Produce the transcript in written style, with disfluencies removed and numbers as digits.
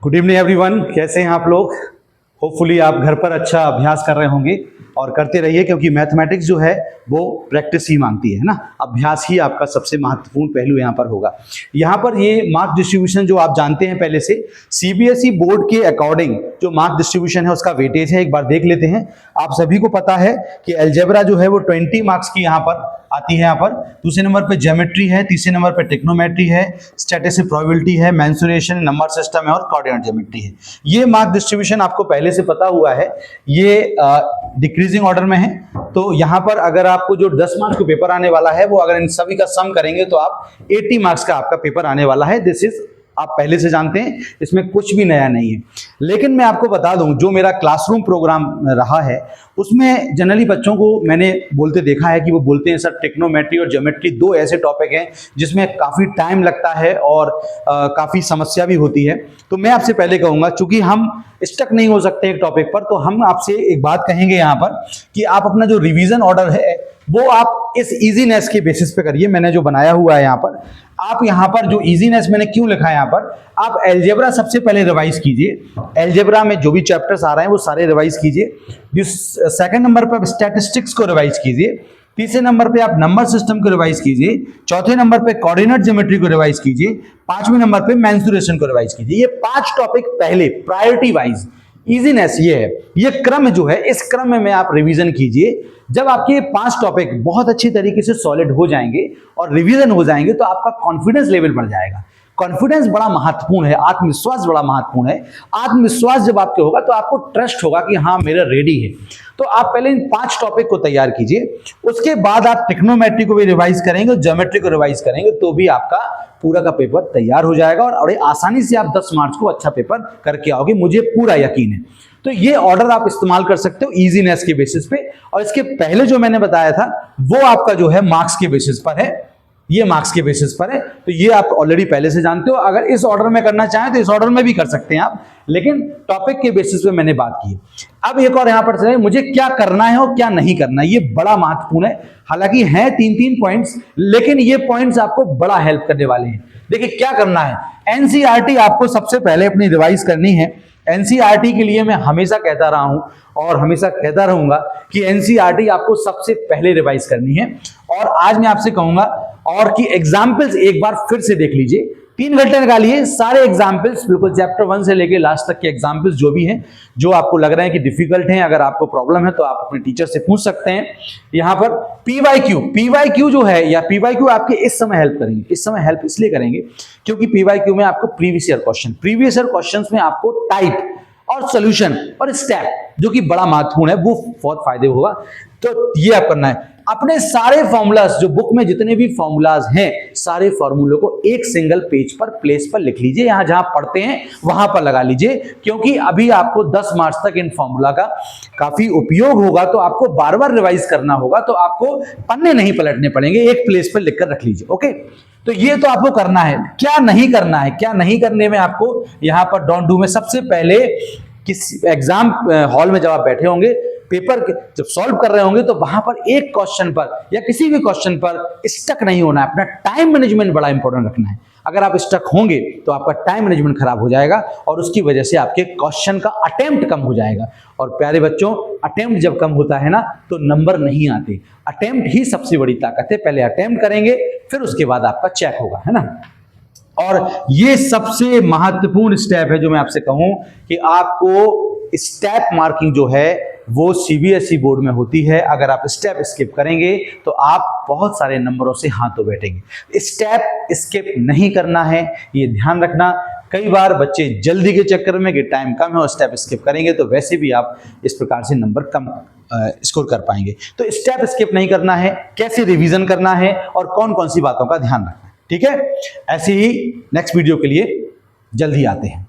Good evening everyone, कैसे हैं आप लोग। होपफुली आप घर पर अच्छा अभ्यास कर रहे होंगे और करते रहिए, क्योंकि मैथमेटिक्स जो है वो प्रैक्टिस ही मांगती है ना। अभ्यास ही आपका सबसे महत्वपूर्ण पहलू यहाँ पर होगा। यहाँ पर ये मार्क डिस्ट्रीब्यूशन जो आप जानते हैं पहले से, सीबीएसई बोर्ड के अकॉर्डिंग जो मार्क डिस्ट्रीब्यूशन है उसका वेटेज है, एक बार देख लेते हैं। आप सभी को पता है कि अलजेब्रा जो है वो 20 मार्क्स की यहाँ पर आती है। यहाँ पर दूसरे नंबर पे ज्योमेट्री है, तीसरे नंबर पे टेक्नोमेट्री है, स्टैटिस्टिक्स प्रोबेबिलिटी है, मेंसुरेशन, नंबर सिस्टम है और कोऑर्डिनेट ज्योमेट्री है। ये मार्क डिस्ट्रीब्यूशन आपको पहले से पता हुआ है। ये डिक्रीजिंग ऑर्डर में है। तो यहाँ पर अगर आपको जो 10 मार्क्स का पेपर आने वाला है वो अगर इन सभी का सम करेंगे तो आप 80 मार्क्स का आपका पेपर आने वाला है। दिस इज आप पहले से जानते हैं, इसमें कुछ भी नया नहीं है। लेकिन मैं आपको बता दूं, जो मेरा क्लासरूम प्रोग्राम रहा है उसमें जनरली बच्चों को मैंने बोलते देखा है कि वो बोलते हैं सर टेक्नोमेट्री और ज्योमेट्री दो ऐसे टॉपिक हैं जिसमें काफ़ी टाइम लगता है और काफ़ी समस्या भी होती है। तो मैं आपसे पहले कहूँगा, चूंकि हम स्टक नहीं हो सकते एक टॉपिक पर, तो हम आपसे एक बात कहेंगे यहाँ पर कि आप अपना जो रिवीजन ऑर्डर है वो आप इस इजीनेस के बेसिस पे करिए। मैंने जो बनाया हुआ है यहाँ पर, आप यहाँ पर जो इजीनेस मैंने क्यों लिखा है यहाँ पर, आप अलजेब्रा सबसे पहले रिवाइज कीजिए। अलजेब्रा में जो भी चैप्टर्स आ रहे हैं वो सारे रिवाइज कीजिए। सेकंड नंबर पर स्टैटिस्टिक्स को रिवाइज कीजिए। तीसरे नंबर पे आप नंबर सिस्टम को रिवाइज कीजिए। चौथे नंबर पे कोऑर्डिनेट ज्योमेट्री को रिवाइज कीजिए। पांचवें नंबर पे मेंसुरेशन को रिवाइज कीजिए। ये 5 टॉपिक पहले प्रायोरिटी वाइज। इजीनेस ये है, ये क्रम जो है, इस क्रम में आप रिवीजन कीजिए। जब आपके 5 टॉपिक बहुत अच्छी तरीके से सॉलिड हो जाएंगे और रिवीजन हो जाएंगे तो आपका कॉन्फिडेंस लेवल बढ़ जाएगा। कॉन्फिडेंस बड़ा महत्वपूर्ण है, आत्मविश्वास बड़ा महत्वपूर्ण है। आत्मविश्वास जब आपके होगा तो आपको ट्रस्ट होगा कि हाँ मेरा रेडी है। तो आप पहले इन 5 टॉपिक को तैयार कीजिए, उसके बाद आप टेक्नोमेट्री को भी रिवाइज करेंगे, ज्योमेट्री को रिवाइज करेंगे, तो भी आपका पूरा का पेपर तैयार हो जाएगा और बड़े आसानी से आप 10 मार्क्स को अच्छा पेपर करके आओगे, मुझे पूरा यकीन है। तो ये ऑर्डर आप इस्तेमाल कर सकते हो इजीनेस के बेसिस पे। और इसके पहले जो मैंने बताया था वो आपका जो है मार्क्स के बेसिस पर है, ये मार्क्स के बेसिस पर है। तो ये आप ऑलरेडी पहले से जानते हो। अगर इस ऑर्डर में करना चाहें तो इस ऑर्डर में भी कर सकते हैं आप, लेकिन टॉपिक के बेसिस पे मैंने बात की। अब एक और यहां पर चले, मुझे क्या करना है और क्या नहीं करना है, ये बड़ा महत्वपूर्ण है। हालांकि है 3-3 पॉइंट्स, लेकिन ये पॉइंट्स आपको बड़ा हेल्प करने वाले हैं। देखिए क्या करना है, एनसीईआरटी आपको सबसे पहले अपनी रिवाइज करनी है। एनसीईआरटी के लिए मैं हमेशा कहता रहा हूं और हमेशा कहता रहूंगा कि एनसीईआरटी आपको सबसे पहले रिवाइज करनी है। और आज मैं आपसे कहूंगा और कि एग्जाम्पल्स एक बार फिर से देख लीजिए। 3 घंटे निकालिए, सारे एग्जाम्पल्स बिल्कुल चैप्टर 1 से लेके लास्ट तक के एग्जाम्पल्स जो भी हैं, जो आपको लग रहे हैं कि डिफिकल्ट हैं, अगर आपको प्रॉब्लम है तो आप अपने टीचर से पूछ सकते हैं। यहाँ पर पीवाईक्यू जो है, या पीवाईक्यू आपके इस समय हेल्प करेंगे। इस समय हेल्प इसलिए करेंगे क्योंकि पीवाईक्यू में आपको प्रीवियस ईयर क्वेश्चन में आपको टाइप और सॉल्यूशन और स्टेप जो कि बड़ा महत्वपूर्ण है, वो बहुत फायदे होगा। तो ये आप करना है, अपने सारे फॉर्मूलाज जो बुक में जितने भी फॉर्मूलाज हैं, सारे फॉर्मूलों को एक सिंगल पेज पर प्लेस पर लिख लीजिए। यहां जहां पढ़ते हैं वहां पर लगा लीजिए, क्योंकि अभी आपको 10 मार्च तक इन फॉर्मूला का काफी उपयोग होगा। तो आपको बार बार रिवाइज करना होगा, तो आपको पन्ने नहीं पलटने पड़ेंगे, एक प्लेस पर लिखकर रख लीजिए। ओके, तो ये तो आपको करना है। क्या नहीं करना है, क्या नहीं करने में आपको यहां पर डोंट डू में सबसे पहले किस एग्जाम हॉल में जब आप बैठे होंगे, पेपर जब सॉल्व कर रहे होंगे, तो वहां पर एक क्वेश्चन पर या किसी भी क्वेश्चन पर स्टक नहीं होना है। अपना टाइम मैनेजमेंट बड़ा इंपॉर्टेंट रखना है। अगर आप स्टक होंगे तो आपका टाइम मैनेजमेंट खराब हो जाएगा और उसकी वजह से आपके क्वेश्चन का अटेम्प्ट कम हो जाएगा। और प्यारे बच्चों, अटेम्प्ट जब कम होता है ना तो नंबर नहीं आते। अटेम्प्ट ही सबसे बड़ी ताकत है। पहले अटेम्प्ट करेंगे, फिर उसके बाद आपका चेक होगा, है ना। और ये सबसे महत्वपूर्ण स्टेप है जो मैं आपसे कहूं कि आपको स्टेप मार्किंग जो है वो सीबीएसई बोर्ड में होती है। अगर आप स्टेप स्किप करेंगे तो आप बहुत सारे नंबरों से हाथों बैठेंगे। स्टेप स्किप नहीं करना है, ये ध्यान रखना। कई बार बच्चे जल्दी के चक्कर में कि टाइम कम है और स्टेप स्किप करेंगे, तो वैसे भी आप इस प्रकार से नंबर कम स्कोर कर पाएंगे। तो स्टेप स्किप नहीं करना है, कैसे रिवीजन करना है और कौन कौन सी बातों का ध्यान रखना है, ठीक है। ऐसे ही नेक्स्ट वीडियो के लिए जल्दी आते हैं।